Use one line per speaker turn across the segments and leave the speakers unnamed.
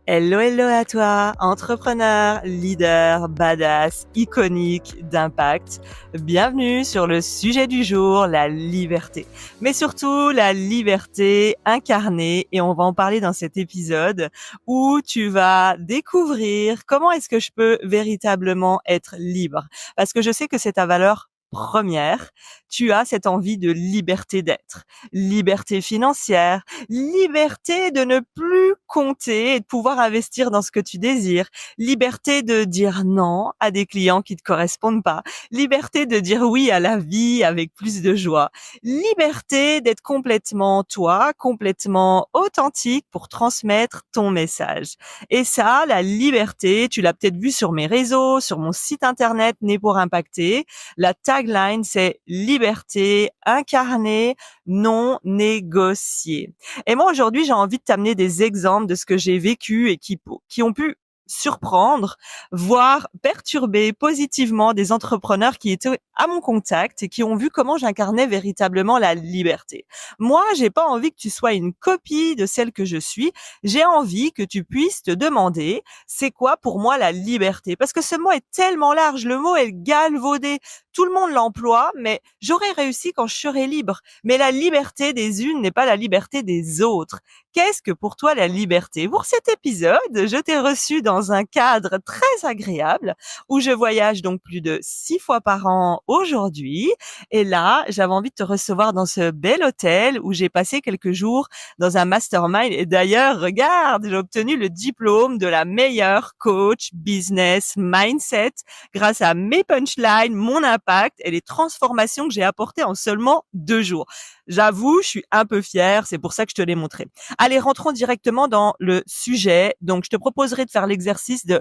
Hello, hello à toi, entrepreneur, leader, badass, iconique, d'impact. Bienvenue sur le sujet du jour, la liberté. Mais surtout, la liberté incarnée, et on va en parler dans cet épisode où tu vas découvrir comment est-ce que je peux véritablement être libre. Parce que je sais que c'est ta valeur première. Tu as cette envie de liberté d'être, liberté financière, liberté de ne plus compter et de pouvoir investir dans ce que tu désires, liberté de dire non à des clients qui te correspondent pas, liberté de dire oui à la vie avec plus de joie, liberté d'être complètement toi, complètement authentique pour transmettre ton message. Et ça, la liberté, tu l'as peut-être vu sur mes réseaux, sur mon site internet Né pour impacter. La tagline, c'est liberté incarnée, non négociée. Et moi, aujourd'hui, j'ai envie de t'amener des exemples de ce que j'ai vécu et qui ont pu surprendre, voire perturber positivement des entrepreneurs qui étaient à mon contact et qui ont vu comment j'incarnais véritablement la liberté. Moi, j'ai pas envie que tu sois une copie de celle que je suis. J'ai envie que tu puisses te demander, c'est quoi pour moi la liberté? Parce que ce mot est tellement large, le mot est galvaudé. Tout le monde l'emploie, mais j'aurais réussi quand je serai libre. Mais la liberté des unes n'est pas la liberté des autres. Qu'est-ce que pour toi la liberté? Pour cet épisode, je t'ai reçu dans un cadre très agréable où je voyage donc plus de 6 fois par an aujourd'hui. Et là, j'avais envie de te recevoir dans ce bel hôtel où j'ai passé quelques jours dans un mastermind. Et d'ailleurs, regarde, j'ai obtenu le diplôme de la meilleure coach business mindset grâce à mes punchlines, mon impact et les transformations que j'ai apportées en seulement 2 jours. J'avoue, je suis un peu fière, c'est pour ça que je te l'ai montré. Allez, rentrons directement dans le sujet. Donc, je te proposerai de faire l'exercice de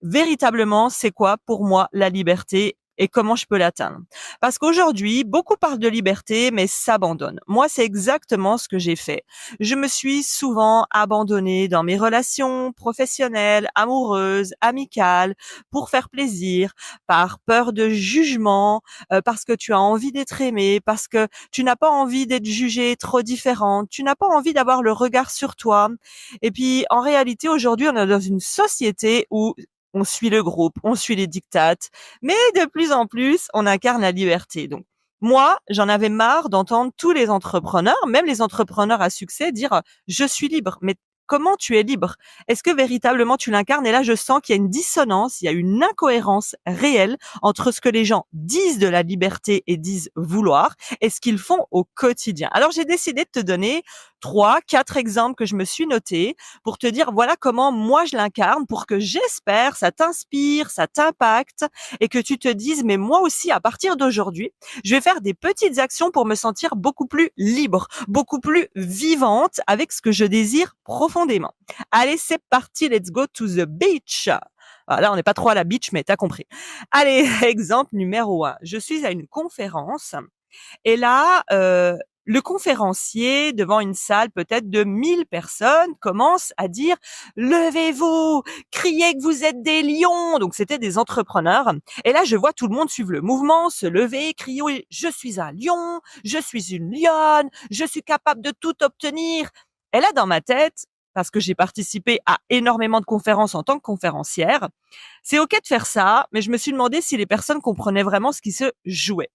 véritablement, c'est quoi pour moi la liberté et comment je peux l'atteindre. Parce qu'aujourd'hui, beaucoup parlent de liberté, mais s'abandonnent. Moi, c'est exactement ce que j'ai fait. Je me suis souvent abandonnée dans mes relations professionnelles, amoureuses, amicales, pour faire plaisir, par peur de jugement, parce que tu as envie d'être aimée, parce que tu n'as pas envie d'être jugée trop différente, tu n'as pas envie d'avoir le regard sur toi. Et puis, en réalité, aujourd'hui, on est dans une société où on suit le groupe, on suit les dictates, mais de plus en plus, on incarne la liberté. Donc, moi, j'en avais marre d'entendre tous les entrepreneurs, même les entrepreneurs à succès, dire je suis libre. Mais comment tu es libre? Est-ce que véritablement tu l'incarnes? Et là, je sens qu'il y a une dissonance, il y a une incohérence réelle entre ce que les gens disent de la liberté et disent vouloir et ce qu'ils font au quotidien. Alors, j'ai décidé de te donner 3, 4 exemples que je me suis notés pour te dire voilà comment moi je l'incarne pour que j'espère ça t'inspire, ça t'impacte et que tu te dises mais moi aussi à partir d'aujourd'hui, je vais faire des petites actions pour me sentir beaucoup plus libre, beaucoup plus vivante avec ce que je désire profondément. Allez, c'est parti, let's go to the beach. Ah, là, on n'est pas trop à la beach, mais t'as compris. Allez, exemple numéro 1. Je suis à une conférence et là, le conférencier, devant une salle peut-être de 1000 personnes, commence à dire: «Levez-vous, criez que vous êtes des lions!» Donc c'était des entrepreneurs et là, je vois tout le monde suivre le mouvement, se lever, crier: «Je suis un lion, je suis une lionne, je suis capable de tout obtenir!» Et là, dans ma tête, parce que j'ai participé à énormément de conférences en tant que conférencière, c'est OK de faire ça, mais je me suis demandé si les personnes comprenaient vraiment ce qui se jouait.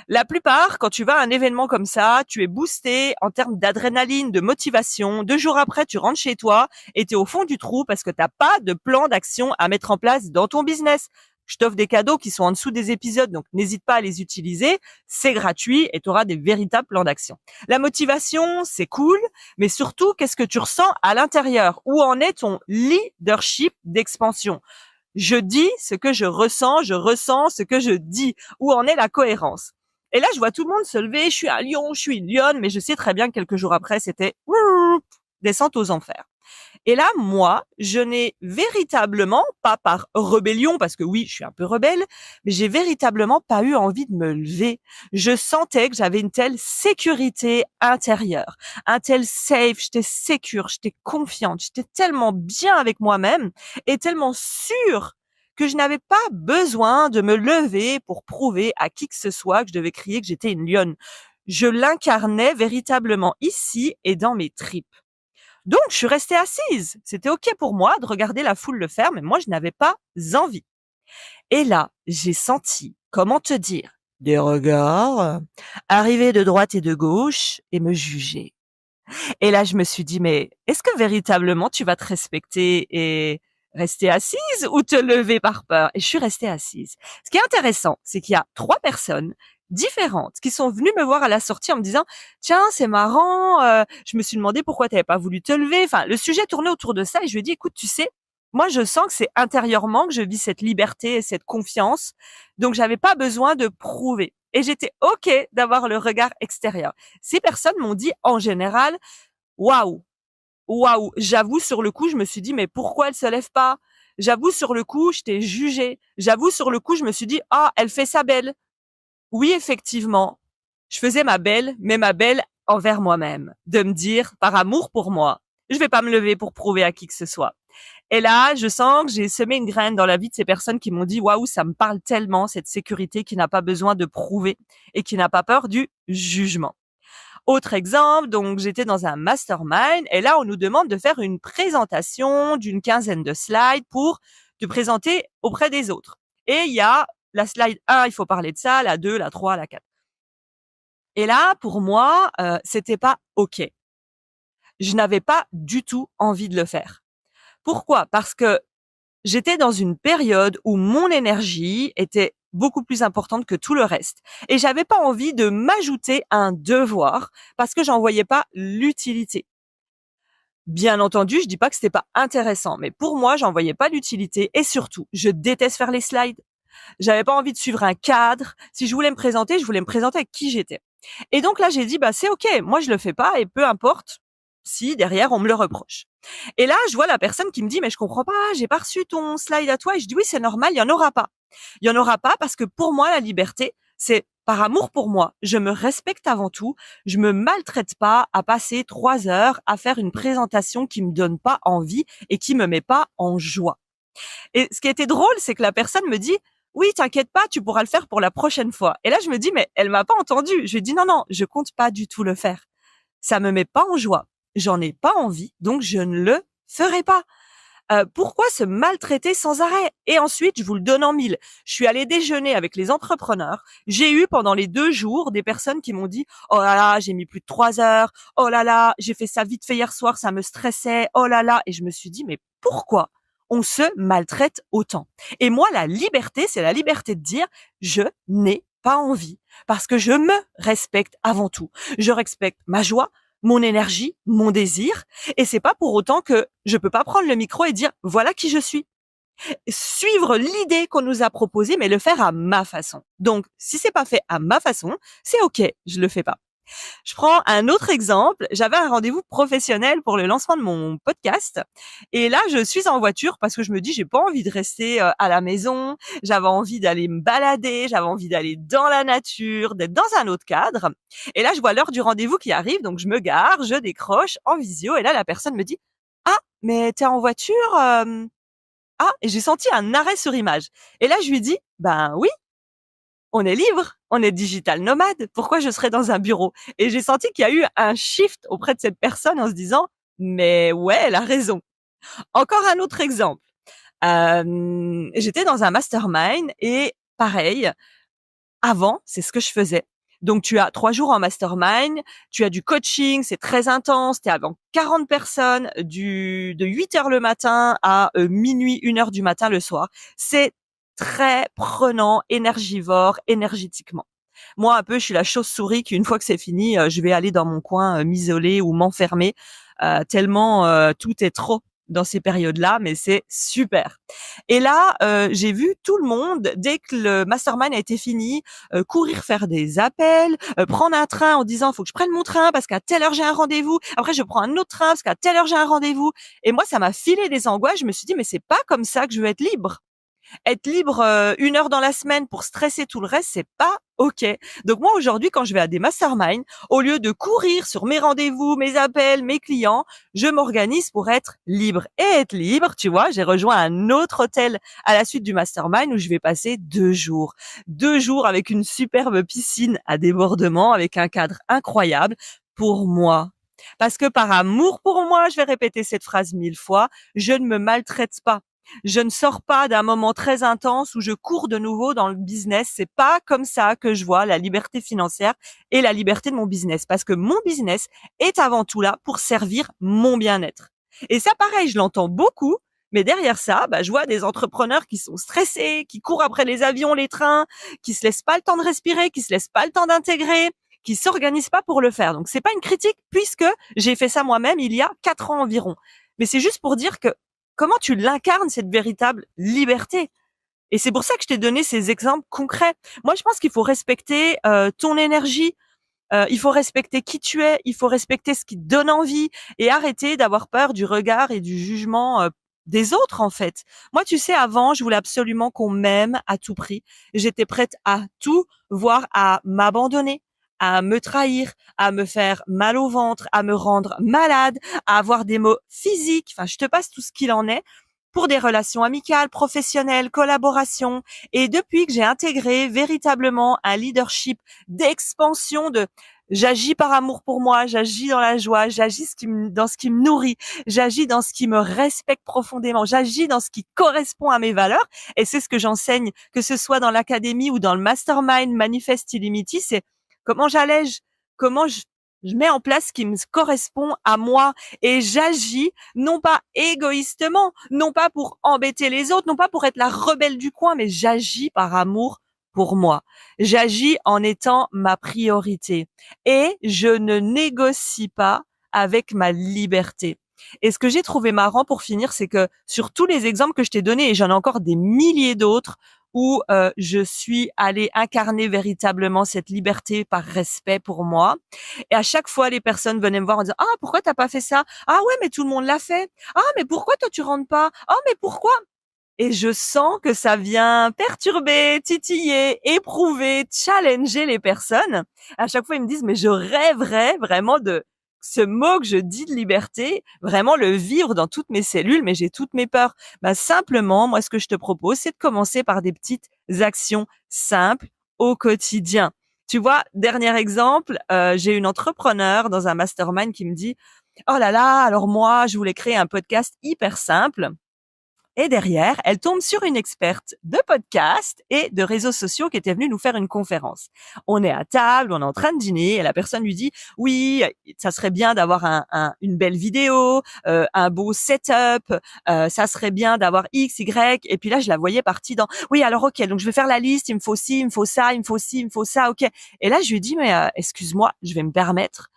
La plupart, quand tu vas à un événement comme ça, tu es boosté en termes d'adrénaline, de motivation. 2 jours après, tu rentres chez toi et tu es au fond du trou parce que tu n'as pas de plan d'action à mettre en place dans ton business. Je t'offre des cadeaux qui sont en dessous des épisodes, donc n'hésite pas à les utiliser. C'est gratuit et tu auras des véritables plans d'action. La motivation, c'est cool, mais surtout, qu'est-ce que tu ressens à l'intérieur? Où en est ton leadership d'expansion? Je dis ce que je ressens ce que je dis. Où en est la cohérence? Et là, je vois tout le monde se lever, je suis un lion, je suis une lionne, mais je sais très bien que quelques jours après, c'était descente aux enfers. Et là, moi, je n'ai véritablement, pas par rébellion, parce que oui, je suis un peu rebelle, mais j'ai véritablement pas eu envie de me lever. Je sentais que j'avais une telle sécurité intérieure, un tel safe, j'étais sécure, j'étais confiante, j'étais tellement bien avec moi-même et tellement sûre que je n'avais pas besoin de me lever pour prouver à qui que ce soit que je devais crier que j'étais une lionne. Je l'incarnais véritablement ici et dans mes tripes. Donc, je suis restée assise. C'était OK pour moi de regarder la foule le faire, mais moi, je n'avais pas envie. Et là, j'ai senti, comment te dire, des regards arriver de droite et de gauche et me juger. Et là, je me suis dit, mais est-ce que véritablement tu vas te respecter et rester assise ou te lever par peur? Et je suis restée assise. Ce qui est intéressant, c'est qu'il y a 3 personnes différentes qui sont venues me voir à la sortie en me disant, tiens, c'est marrant, je me suis demandé pourquoi tu n'avais pas voulu te lever. Enfin, le sujet tournait autour de ça et je lui ai dit, écoute, tu sais, moi, je sens que c'est intérieurement que je vis cette liberté et cette confiance. Donc, j'avais pas besoin de prouver. Et j'étais OK d'avoir le regard extérieur. Ces personnes m'ont dit, en général, waouh, waouh. J'avoue, sur le coup, je me suis dit, mais pourquoi elle se lève pas? J'avoue, sur le coup, je t'ai jugé. J'avoue, sur le coup, je me suis dit, ah, elle fait sa belle. Oui, effectivement, je faisais ma belle, mais ma belle envers moi-même. De me dire, par amour pour moi, je vais pas me lever pour prouver à qui que ce soit. Et là, je sens que j'ai semé une graine dans la vie de ces personnes qui m'ont dit, waouh, ça me parle tellement, cette sécurité qui n'a pas besoin de prouver et qui n'a pas peur du jugement. Autre exemple, donc j'étais dans un mastermind et là, on nous demande de faire une présentation d'une quinzaine de slides pour te présenter auprès des autres. Et il y a la slide 1, il faut parler de ça, la 2, la 3, la 4. Et là, pour moi, c'était pas OK. Je n'avais pas du tout envie de le faire. Pourquoi? Parce que j'étais dans une période où mon énergie était beaucoup plus importante que tout le reste. Et j'avais pas envie de m'ajouter un devoir parce que j'en voyais pas l'utilité. Bien entendu, je dis pas que c'était pas intéressant, mais pour moi, j'en voyais pas l'utilité et surtout, je déteste faire les slides. J'avais pas envie de suivre un cadre. Si je voulais me présenter, je voulais me présenter avec qui j'étais. Et donc là, j'ai dit, bah, c'est OK. Moi, je le fais pas et peu importe si derrière on me le reproche. Et là, je vois la personne qui me dit, mais je comprends pas, j'ai pas reçu ton slide à toi. Et je dis, oui, c'est normal, il y en aura pas. Il y en aura pas parce que pour moi, la liberté, c'est par amour pour moi. Je me respecte avant tout. Je me maltraite pas à passer 3 heures à faire une présentation qui me donne pas envie et qui me met pas en joie. Et ce qui était drôle, c'est que la personne me dit, oui, t'inquiète pas, tu pourras le faire pour la prochaine fois. Et là, je me dis, mais elle m'a pas entendu. Je lui ai dit, non, non, je compte pas du tout le faire. Ça me met pas en joie. J'en ai pas envie, donc je ne le ferai pas. Pourquoi se maltraiter sans arrêt? Et ensuite, je vous le donne en mille. Je suis allée déjeuner avec les entrepreneurs. J'ai eu pendant les 2 jours des personnes qui m'ont dit, oh là là, j'ai mis plus de 3 heures. Oh là là, j'ai fait ça vite fait hier soir, ça me stressait. Oh là là. Et je me suis dit, mais pourquoi on se maltraite autant? Et moi, la liberté, c'est la liberté de dire, je n'ai pas envie. Parce que je me respecte avant tout. Je respecte ma joie, mon énergie, mon désir. Et c'est pas pour autant que je peux pas prendre le micro et dire, voilà qui je suis. Suivre l'idée qu'on nous a proposée, mais le faire à ma façon. Donc, si c'est pas fait à ma façon, c'est OK, je le fais pas. Je prends un autre exemple. J'avais un rendez-vous professionnel pour le lancement de mon podcast. Et là, je suis en voiture parce que je me dis, j'ai pas envie de rester à la maison. J'avais envie d'aller me balader. J'avais envie d'aller dans la nature, d'être dans un autre cadre. Et là, je vois l'heure du rendez-vous qui arrive. Donc, je me gare, je décroche en visio. Et là, la personne me dit, ah, mais t'es en voiture? Ah, et j'ai senti un arrêt sur image. Et là, je lui dis, ben oui, on est libre, on est digital nomade. Pourquoi je serais dans un bureau? Et j'ai senti qu'il y a eu un shift auprès de cette personne en se disant, mais ouais, elle a raison. Encore un autre exemple. J'étais dans un mastermind et pareil, avant, c'est ce que je faisais. Donc, tu as 3 jours en mastermind, tu as du coaching, c'est très intense, tu es avant 40 personnes de 8 heures le matin à minuit, 1 heure du matin le soir. C'est très prenant, énergivore, énergétiquement. Moi, un peu, je suis la chauve-souris qui, une fois que c'est fini, je vais aller dans mon coin, m'isoler ou m'enfermer, tellement tout est trop dans ces périodes-là, mais c'est super. Et là, j'ai vu tout le monde, dès que le mastermind a été fini, courir faire des appels, prendre un train en disant, faut que je prenne mon train parce qu'à telle heure j'ai un rendez-vous. Après, je prends un autre train parce qu'à telle heure j'ai un rendez-vous. Et moi, ça m'a filé des angoisses. Je me suis dit, mais c'est pas comme ça que je veux être libre. Être libre 1 heure dans la semaine pour stresser tout le reste, c'est pas OK. Donc moi, aujourd'hui, quand je vais à des masterminds, au lieu de courir sur mes rendez-vous, mes appels, mes clients, je m'organise pour être libre. Et être libre, tu vois, j'ai rejoint un autre hôtel à la suite du mastermind où je vais passer 2 jours. 2 jours avec une superbe piscine à débordement, avec un cadre incroyable pour moi. Parce que par amour pour moi, je vais répéter cette phrase 1000 fois, je ne me maltraite pas. Je ne sors pas d'un moment très intense où je cours de nouveau dans le business. C'est pas comme ça que je vois la liberté financière et la liberté de mon business. Parce que mon business est avant tout là pour servir mon bien-être. Et ça, pareil, je l'entends beaucoup. Mais derrière ça, je vois des entrepreneurs qui sont stressés, qui courent après les avions, les trains, qui se laissent pas le temps de respirer, qui se laissent pas le temps d'intégrer, qui s'organisent pas pour le faire. Donc c'est pas une critique puisque j'ai fait ça moi-même il y a 4 ans environ. Mais c'est juste pour dire que comment tu l'incarnes cette véritable liberté. Et c'est pour ça que je t'ai donné ces exemples concrets. Moi, je pense qu'il faut respecter ton énergie, il faut respecter qui tu es, il faut respecter ce qui te donne envie et arrêter d'avoir peur du regard et du jugement des autres en fait. Moi, tu sais, avant, je voulais absolument qu'on m'aime à tout prix. J'étais prête à tout, voire à m'abandonner, à me trahir, à me faire mal au ventre, à me rendre malade, à avoir des maux physiques. Enfin, je te passe tout ce qu'il en est pour des relations amicales, professionnelles, collaboration. Et depuis que j'ai intégré véritablement un leadership d'expansion de j'agis par amour pour moi, j'agis dans la joie, j'agis dans ce qui me nourrit, j'agis dans ce qui me respecte profondément, j'agis dans ce qui correspond à mes valeurs. Et c'est ce que j'enseigne, que ce soit dans l'académie ou dans le mastermind Manifest Illimity, c'est comment j'allège, comment je mets en place ce qui me correspond à moi et j'agis non pas égoïstement, non pas pour embêter les autres, non pas pour être la rebelle du coin, mais j'agis par amour pour moi. J'agis en étant ma priorité et je ne négocie pas avec ma liberté. Et ce que j'ai trouvé marrant pour finir, c'est que sur tous les exemples que je t'ai donnés, et j'en ai encore des milliers d'autres, où je suis allée incarner véritablement cette liberté par respect pour moi. Et à chaque fois, les personnes venaient me voir en disant: «Ah, pourquoi t'as pas fait ça? Ah ouais, mais tout le monde l'a fait. Ah, mais pourquoi toi tu rentres pas? Oh, mais pourquoi?» Et je sens que ça vient perturber, titiller, éprouver, challenger les personnes. À chaque fois, ils me disent: «Mais je rêverais vraiment de ce mot que je dis de liberté, vraiment le vivre dans toutes mes cellules, mais j'ai toutes mes peurs.» Simplement, moi, ce que je te propose, c'est de commencer par des petites actions simples au quotidien. Tu vois, dernier exemple, j'ai une entrepreneur dans un mastermind qui me dit: «Oh là là, alors moi, je voulais créer un podcast hyper simple.» Et derrière, elle tombe sur une experte de podcast et de réseaux sociaux qui était venue nous faire une conférence. On est à table, on est en train de dîner et la personne lui dit: «Oui, ça serait bien d'avoir une belle vidéo, un beau setup, ça serait bien d'avoir X, Y.» Et puis là, je la voyais partie dans: «Oui, alors OK, donc je vais faire la liste, il me faut ci, il me faut ça, il me faut ci, il me faut ça, OK.» Et là, je lui dis: «Mais excuse-moi, je vais me permettre.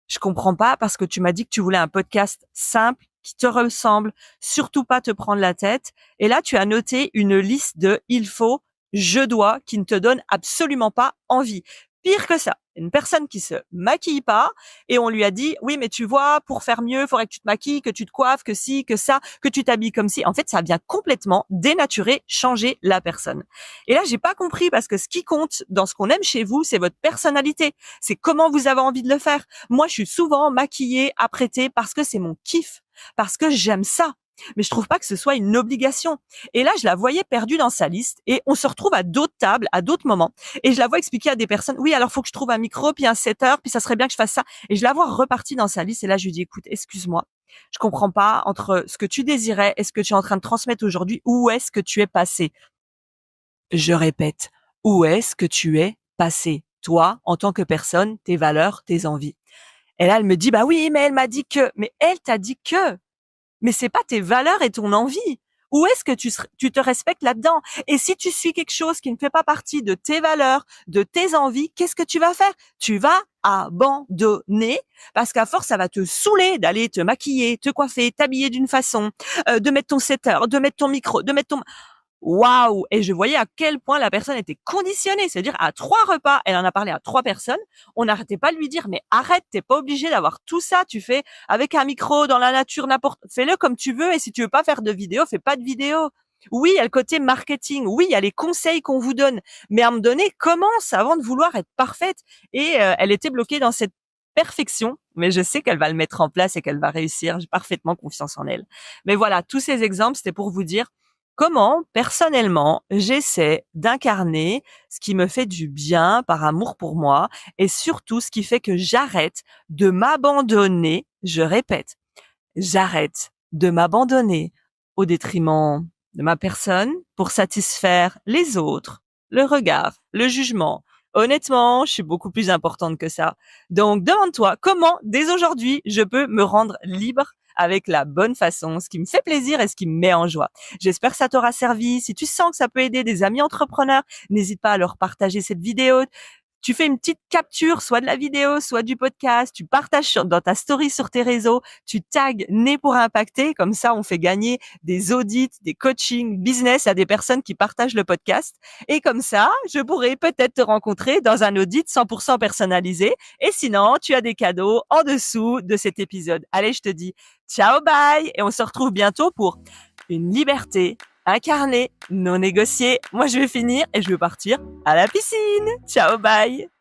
Je comprends pas parce que tu m'as dit que tu voulais un podcast simple qui te ressemble, surtout pas te prendre la tête. Et là, tu as noté une liste de il faut, je dois, qui ne te donne absolument pas envie. Pire que ça, une personne qui se maquille pas et on lui a dit oui, mais tu vois, pour faire mieux, il faudrait que tu te maquilles, que tu te coiffes, que ci, que ça, que tu t'habilles comme ci. En fait, ça vient complètement dénaturer, changer la personne. Et là, j'ai pas compris parce que ce qui compte dans ce qu'on aime chez vous, c'est votre personnalité. C'est comment vous avez envie de le faire. Moi, je suis souvent maquillée, apprêtée parce que c'est mon kiff, parce que j'aime ça. Mais je trouve pas que ce soit une obligation. Et là, je la voyais perdue dans sa liste et on se retrouve à d'autres tables, à d'autres moments. Et je la vois expliquer à des personnes: «Oui, alors faut que je trouve un micro, puis un setter, puis ça serait bien que je fasse ça.» Et je la vois repartie dans sa liste et là, je lui dis: «Écoute, excuse-moi, je comprends pas entre ce que tu désirais et ce que tu es en train de transmettre aujourd'hui, où est-ce que tu es passé?» Je répète, où est-ce que tu es passé? Toi, en tant que personne, tes valeurs, tes envies. Et là, elle me dit: «Bah oui, mais elle m'a dit que.» Mais elle t'a dit que. Mais c'est pas tes valeurs et ton envie. Où est-ce que tu te respectes là-dedans? Et si tu suis quelque chose qui ne fait pas partie de tes valeurs, de tes envies, qu'est-ce que tu vas faire? Tu vas abandonner parce qu'à force, ça va te saouler d'aller te maquiller, te coiffer, t'habiller d'une façon, de mettre ton setter, de mettre ton micro, de mettre ton... Waouh! Et je voyais à quel point la personne était conditionnée. C'est-à-dire, à 3 repas, elle en a parlé à 3 personnes. On n'arrêtait pas de lui dire: «Mais arrête, t'es pas obligé d'avoir tout ça. Tu fais avec un micro, dans la nature, n'importe, fais-le comme tu veux. Et si tu veux pas faire de vidéo, fais pas de vidéo.» Oui, il y a le côté marketing. Oui, il y a les conseils qu'on vous donne. Mais à un moment donné, commence avant de vouloir être parfaite. Et elle était bloquée dans cette perfection. Mais je sais qu'elle va le mettre en place et qu'elle va réussir. J'ai parfaitement confiance en elle. Mais voilà, tous ces exemples, c'était pour vous dire, Comment, personnellement, j'essaie d'incarner ce qui me fait du bien par amour pour moi et surtout ce qui fait que j'arrête de m'abandonner, je répète, j'arrête de m'abandonner au détriment de ma personne pour satisfaire les autres, le regard, le jugement. Honnêtement, je suis beaucoup plus importante que ça. Donc, demande-toi comment, dès aujourd'hui, je peux me rendre libre avec la bonne façon, ce qui me fait plaisir et ce qui me met en joie. J'espère que ça t'aura servi. Si tu sens que ça peut aider des amis entrepreneurs, n'hésite pas à leur partager cette vidéo. Tu fais une petite capture, soit de la vidéo, soit du podcast, tu partages dans ta story sur tes réseaux, tu tags Né pour impacter, comme ça on fait gagner des audits, des coachings business à des personnes qui partagent le podcast. Et comme ça, je pourrais peut-être te rencontrer dans un audit 100% personnalisé. Et sinon, tu as des cadeaux en dessous de cet épisode. Allez, je te dis ciao, bye, et on se retrouve bientôt pour une liberté incarnée, non négociée. Moi, je vais finir et je vais partir à la piscine. Ciao, bye.